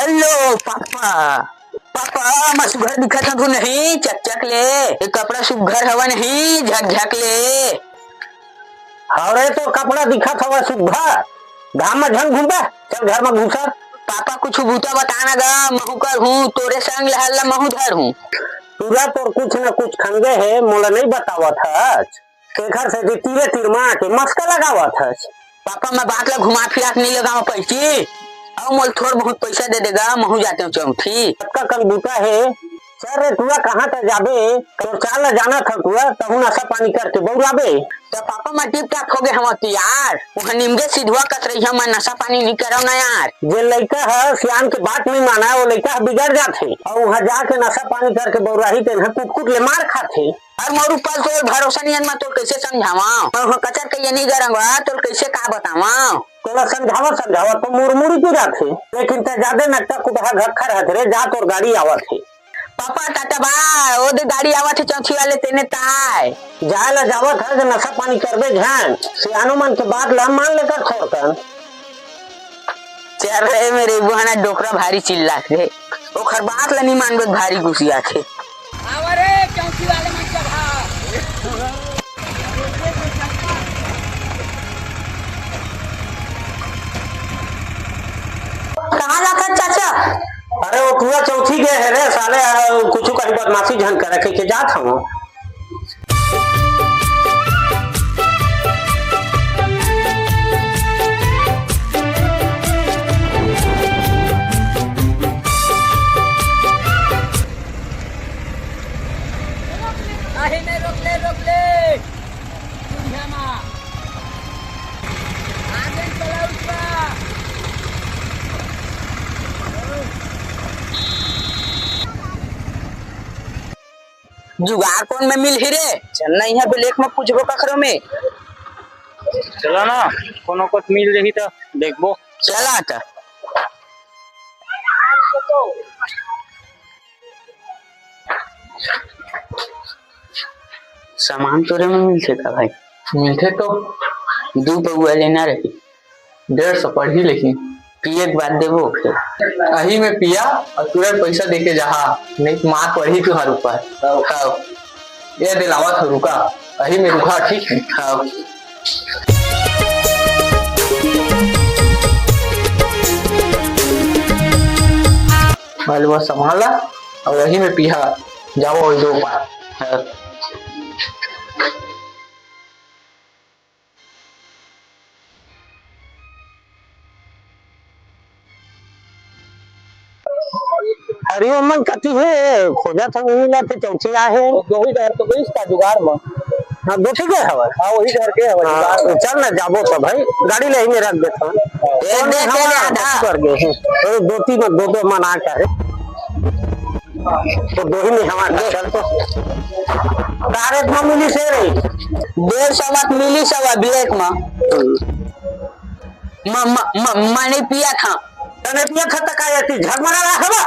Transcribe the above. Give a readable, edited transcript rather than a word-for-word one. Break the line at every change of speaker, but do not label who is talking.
Hello पापा। पापा मैं सुघर दिखत हूँ नहीं, चक चक ले ये कपड़ा सुघर हवा नहीं, झक झक ले।
अरे तो कपड़ा दिखत हवा सुघर, घाम में झन घूमबा, चल घर में घुसा।
पापा कुछ बूता बताना गा, महू कर हूँ तोरे संग लहला महू धर हूँ।
पूरा तो कुछ न कुछ खंगे है, मोला नहीं बतावत हच। तेखर से जे तीरे तीर मार के मस्का लगावत हच।
पापा मैं बात ला घुमा फिरा के नहीं लगा पैसे, और मोल थोड़ा बहुत पैसा दे देगा, महू जाते हूँ चौथी।
सबका कल बूता है। सर रे तुआ कहाँ तक जाबे, तो चाल जाना था तुआ तहु नशा पानी करके बौराबे।
तो पापा मैं टिप टाप हो गए हम यार, वहाँ निमगे सिधुआ कत रही है, मैं नशा पानी नहीं कराऊ ना यार।
जे लड़का है सियान के बात नहीं माना है, वो लड़का बिगड़ जाते और वहाँ जाके नशा पानी करके बौराही तेन कुट ले मार खाते।
और मोर ऊपर तो भरोसा नहीं है, मैं तो कैसे समझावा, मैं कचर के ये नहीं करूँगा तो कैसे का बतावा।
तोला समझावा तो मुरमुरी की जाते, लेकिन ते ज्यादा नक्का कुटहा घक्खा रहते रे, जा तोर गाड़ी आवत है।
पापा टाटा बा ओ दे गाड़ी आवत है चौथी वाले तेने ताय
जाए ला जावत है, नशा पानी करबे ध्यान सियानो मन के बात ला मान लेकर छोड़कर।
चल रहे मेरे बुहाना डोकरा भारी चिल्ला थे, ओखर बात ला नहीं मानबे भारी गुस्सिया थे।
आवरे चौथी वाले मन के भाव
कहाँ जाकर चाचा?
अरे वो पूरा चौथी गए है रे साले, कुछ कहीं बदमाशी झन कर रखे के जात हम।
आही में रोक ले दुनिया में आगे चला उसका।
जुगाड़ कौन में मिल ही रे, चलना यहाँ ब्लैक में पूछबो कखरो में।
चला ना कोनो कुछ मिल रही तो देखबो।
चला था सामान तोरे में मिलते का भाई?
मिलते तो
2 पौआ लेना रही,
150 पढ़ी, लेकिन
पिए के बाद देबो फिर।
अही में पिया और तुरंत पैसा दे के जहा, नहीं तो मार पढ़ी तुहार ऊपर।
खाओ
ये दिलावत हो, रुका अही में रुका, ठीक है
खाओ।
बलवा संभाला और अही में पिया जाओ 2 बार।
हाँ।
हरिओम मन कती है खोजा था मिला थे चौथी आए है।
दो ही घर तो गई इसका जुगाड़ में।
हाँ दो ठीक है हवा।
हाँ वही घर के है।
हाँ, चल ना जाबो तो भाई गाड़ी ले ही रख देता हूँ। कर गए हैं 2-3 मना कर तो 2 ही में हमारा चल तो डायरेक्ट में मिली से रही
150 मिली सवा ब्लैक में मैंने पिया था।
तने पिया था तक आती झगमगा रहा हवा।